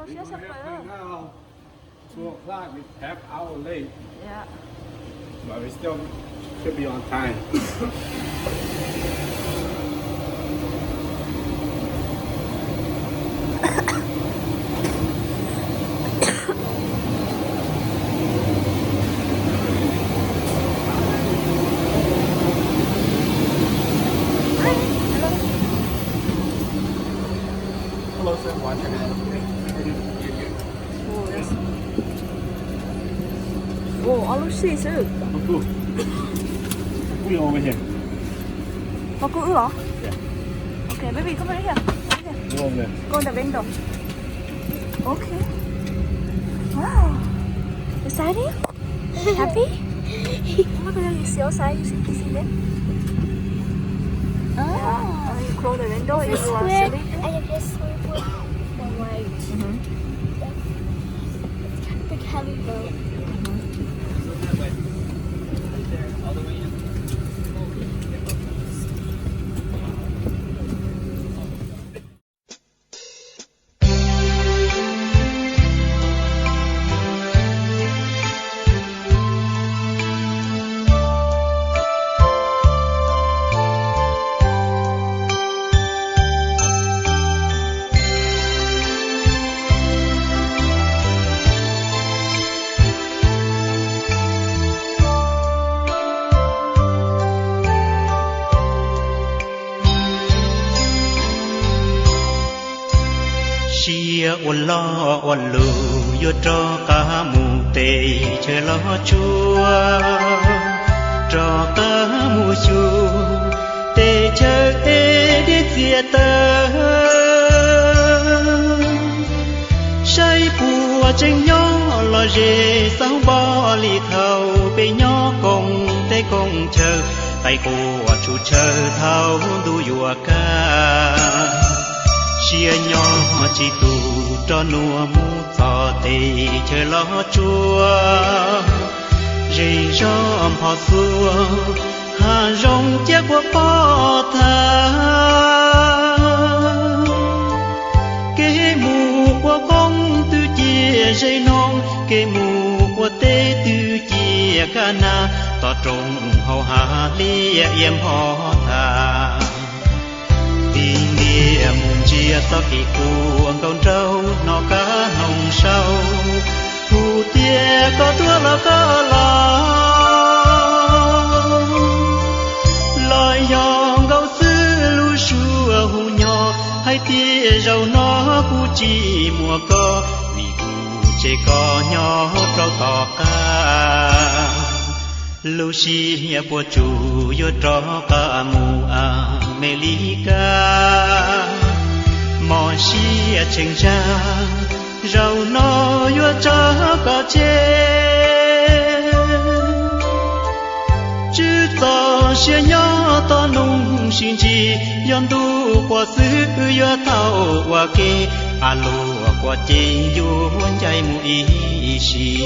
just up there. Now, 2 o'clock, it's half hour late, Yeah. but we still should be on time. Hello, sir. Watch your hand. Oh, yes. Oh, all of these too. Cool. We over here. Có cữ hả? Yeah. Okay, baby, come over here. Come here. Go over there. Go in the window. Okay. Wow. Exciting? Happy? Oh my god, you see outside? You see that? Oh, you close the window if you are Square. sleeping. I just sleep with the white. It's kind of big heavy boat. chia ôn lo ôn lù yo cho cả mù tê chơi lo chua cho cả mù chua tê chơi tê đi chia tơ say bùa tranh nhỏ lo dê sao bỏ lì thầu bê nhỏ công tê công chờ tay của chủ chờ thâu đu yua ca chia nhỏ chỉ tu cho nua mu cho tê chơi lo chua rì rom phò xua hà rong chiếc của phò thà kế mù của công tư chia dây non kế mù của tê tư chia cana tỏ trùng hậu hà lia yếm hò thà tình địa mùng chia sao kỳ cuồng con trâu nó cá hồng sâu phù tia có tua là có lời dòng gấu xứ lu xua hù nhỏ hay tia râu nó cu chỉ mùa co vì cu chê co nhỏ trâu tỏ ca lu xì nhà của chủ yo trò ca mù mê ly ca mò xì chênh ra rau nó yo trò ca chê chứ tò xia nhỏ tò nung xin chi yon tu qua xứ yo thao qua kê alo qua chê yo chạy mu y xì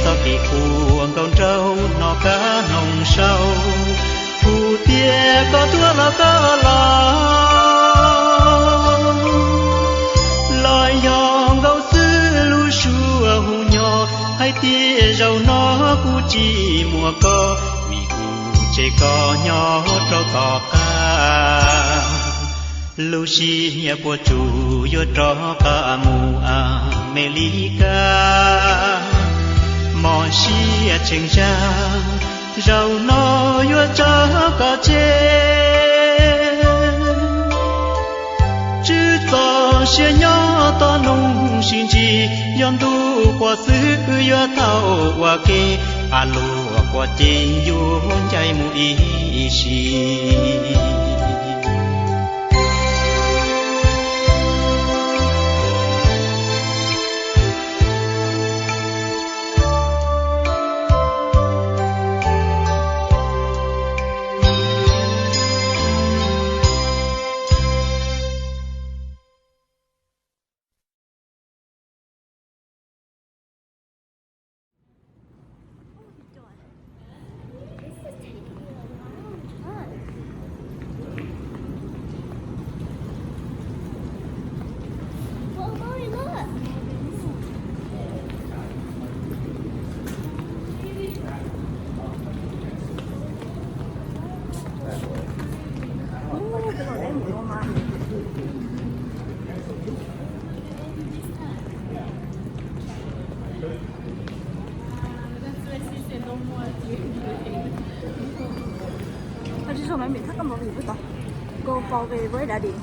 sao kỳ cuồng con trâu nó cá nồng sâu phù tia có tua là có lời dòng gấu xứ lu xua hù nhỏ hay tia râu nó cu chỉ mùa co vì cu chê co nhỏ trâu tỏ ca lu xì nhà của chủ yo trò ca mù mê ly ca mò xì chênh ra rau nó yo cho cả chê chứ tò xia nhỏ tò nung xin chi yon tu qua xứ yo thao qua kê alo qua chê yo chạy mu y xì cái đồ đấy mùi mà. Mà chứ sao mày bị thắc mắc gì với tao? Cô vào về với đã điện.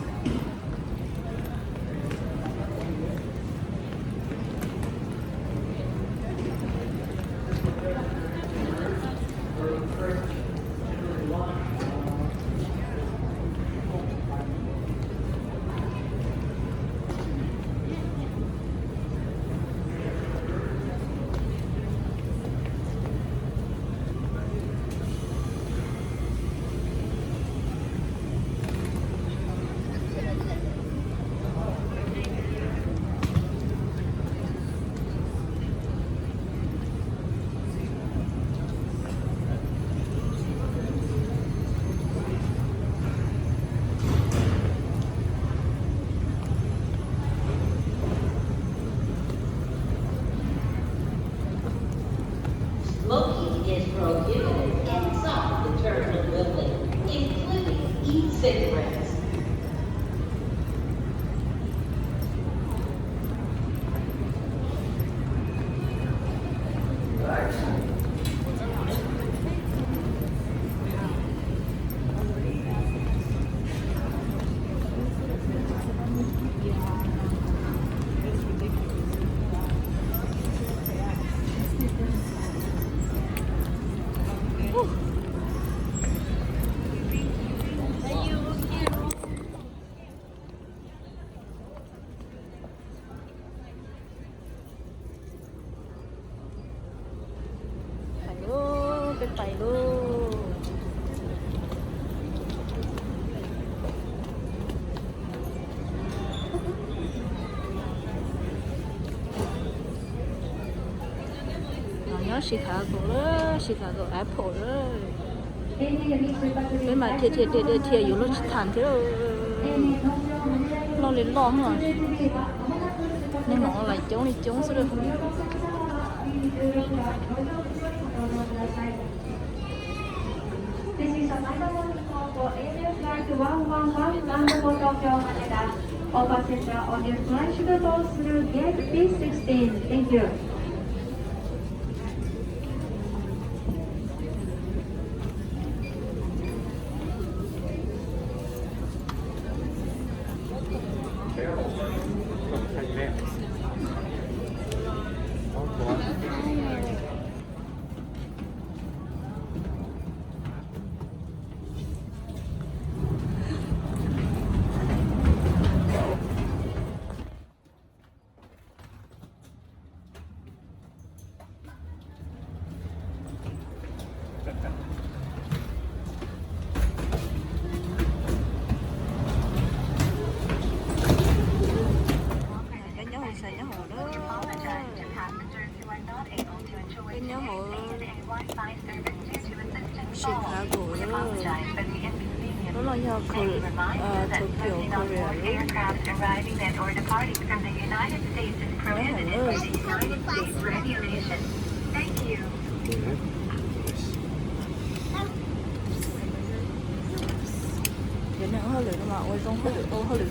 Smoking is prohibited inside the terminal building, including e-cigarettes. Phải luôn, cái phải luôn. Nó nhớ Chicago đó, Chicago Apple đó. Cái mà thiệtอยู่รถฐานที่เราเล่นร้องหน่อยนี่หมออะไรจ้องนี่จ้องซะเลย This is a final call for area flight 111 London Tokyo Haneda. All passengers on this flight should go through gate B16. Thank you. Chicago đó là do Tokyo Korea Aircraft arriving at or departing from the United States is prohibited by the United States regulation. Thank you. 얘는 허리가 어디서 허리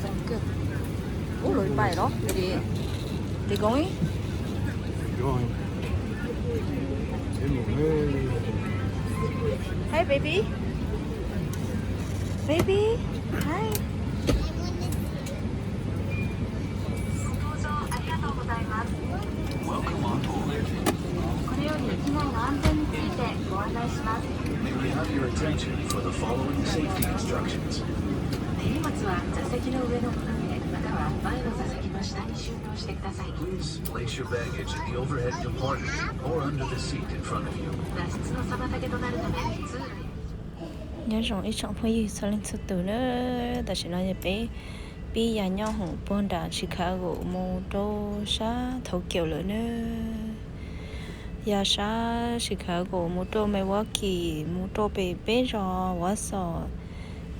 좀 껴. 오늘 봐요. Đi going? Going. Hey baby. Baby. Hi. これより機内の安全についてご案内します。 May we have your attention for the following safety instructions. 荷物は座席の上の上または前の座席の下に収納してください。 Please place your baggage in the overhead compartment or under the seat in front of you. 脱出の妨げとなるため通路に nhớ rằng ít trọng phải sao lên sự từ nữa ta chỉ nói bé bây giờ nhau hùng bọn đã Chicago một đô sa Tokyo nữa giờ sa Chicago một đô Milwaukee một đô bé bé rồi quá sợ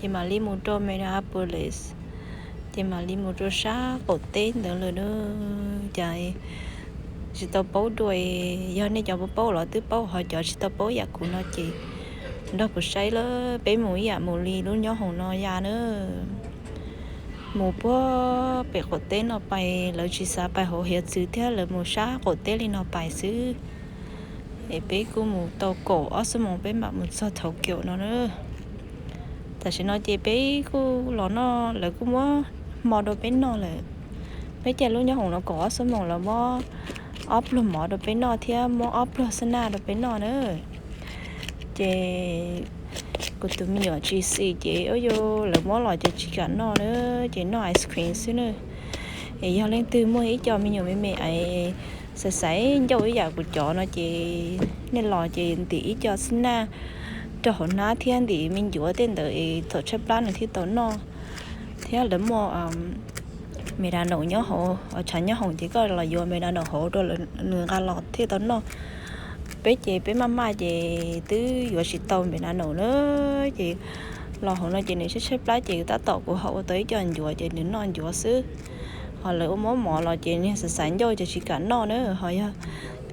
thì mà đi một đô Minneapolis thì mà đi một đô sa bộ tên nữa chạy chỉ tao bố đuôi do này cho bố là tứ bố họ cho chỉ tao bố giờ cũng nói chị đó bữa say lỡ bé mũi à mù lì luôn nhớ hồng nó ya nữa mù bữa bé cổ tên nó bay lỡ chỉ xa bay hồ hiệt xứ thế lỡ mù sa cổ tên đi nó bay xứ để bé cô mù tàu cổ ở số mù bé mặc một số thấu kiểu nó nữa tại sao nó chỉ bé cô lọ nó lỡ cô mò đồ bé nó lỡ bé chạy luôn nhớ hồng nó cổ số mù là mò ốp luôn mò đồ bé nó thế mò ốp luôn sơn na đồ bé nó nữa chị cô tụi mình nhỏ chị xì chị ở vô là món lò chị cả nó nữa chị nó ice cream xíu nữa thì do lên từ mua ý cho mình nhiều mẹ ấy sẽ sấy dâu ý giờ của chó nó chị nên lò chị tỉ cho xin na cho họ ná thiên thì mình dúa tên đợi thợ chấp plan thì tốn nó thế là mua mẹ đã nấu nhớ hộ ở chẳng nhớ hồng chỉ có là vô mẹ đã nấu hộ rồi là nương gà lọt thế tốn nó bé chị bé mama chị tứ vừa xịt tôm bị nãy nổ nữa chị lò hôm nay chị này xếp lá chị ta tọt của họ tới cho anh vừa chị đến non vừa xứ họ lỡ món mỏ lò chị này sẽ sẵn cho chị cả non nữa hỏi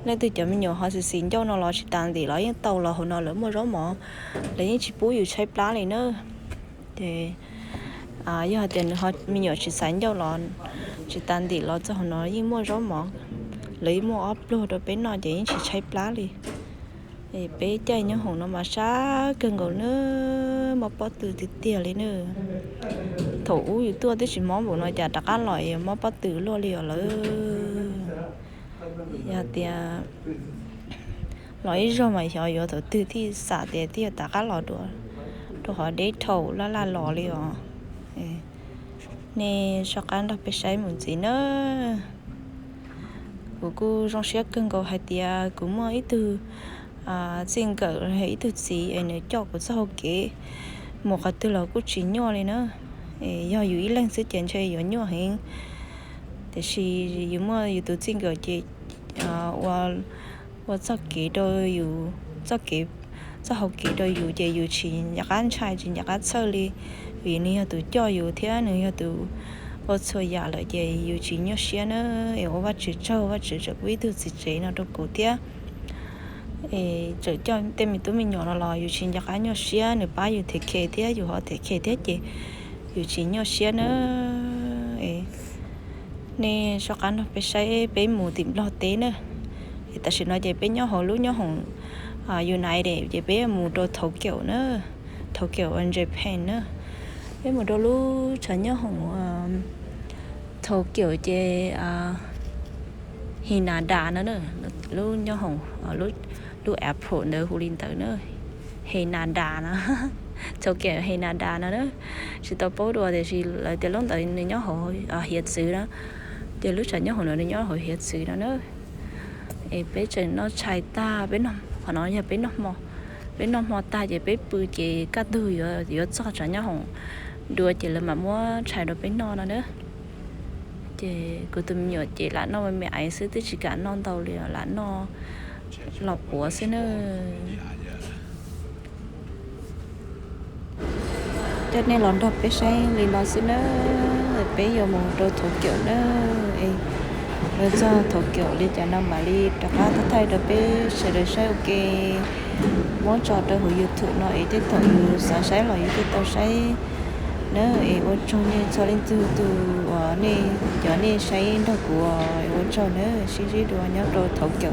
nên từ chợ mình nhiều họ sẽ xin cho nó lò chỉ tàn thì lấy tàu lò hôm nào lỡ mua rau mỏ lấy những chị bố vừa xếp lá này nữa thì giờ tiền họ mình nhiều chỉ sẵn cho lò chỉ tàn thì lò cho họ nói những mua rau mỏ lấy mua upload rồi bé nó chỉ xếp lá đi để bé chơi nhá hồng nó mà sát cần gạo nữa mà bắt từ tiền lấy nữa thủอยู่ตัวที่ชิมมองnóจะđặc ăn loại mà bắt từ lo liều lỡ ya tia loại rồi mà hiểu hiểu thủ từ thì xả tiền thì đặc ăn loại đồ họ để thầu là lò liều nè sao ăn được bé say muốn gì nữa cô trong xe cần gạo hai tia cũng mới ít từ xin cỡ hay từ gì anh ấy cho của sau kế một cái từ là cũng chỉ nhỏ lên nữa do yếu lên sự chuyển chơi yếu nhỏ hơn thì chỉ yếu mà yếu từ xin cỡ chị và sau kế đôi yếu sau kế sau học kế đôi yếu chị yếu chỉ nhạc ăn chay chỉ nhạc ăn sơ li vì này từ cho yếu thế này từ ở chỗ nhà lại chị yếu chỉ nhỏ xíu nữa yếu và chỉ cho quý từ gì chế nào đâu cố thế cho tên mình tụi mình nhỏ là yêu chính cho cái nhỏ xía nữa ba yêu thiệt kệ thế yêu họ thiệt kệ thế chị yêu chính nhỏ xía nữa nè sao cái nó phải xây bé mù tìm lo té nữa ta sẽ nói về bé nhỏ họ lú nhỏ hồng yêu này để về bé mù đồ thấu kiểu nữa thấu kiểu anh Japan nữa bé mù đồ lú chẳng nhỏ hồng thấu kiểu về hình ảnh đá nữa lú nhỏ hồng lú Apple nữa hù linh tới nữa hình ảnh đá nữa thấu kiểu hình ảnh đá nữa chỉ tao bố đùa thì chỉ lại từ lúc tới nhỏ hội hiện sự đó từ lúc chẳng nhỏ hội nữa nhỏ hội hiện sự đó nữa bé trời nó chạy ta bé nó họ nói là bé nó mò ta thì bé bự chỉ cắt đuôi rồi cho chẳng nhỏ hội đùa chỉ là mà mua chạy được bé nó nữa thì cô tụi nhỏ chỉ là nó mẹ ấy xứ tới chỉ cả non tàu liền là nó lọc của xứ nữa cho nên lon đọc bé say liền nó xứ nữa bé vô một đôi thủ kiểu nữa bây giờ thủ kiểu đi cho nó mà đi đặc á thay được bé sẽ được say ok muốn cho đôi hồi YouTube nó ấy tiếp tục sáng sáng là YouTube tao say nữa ôn trong này cho lên từ này cho nên say đó của ôn trong nữa xí xí đồ nhớ đồ thấu kiểu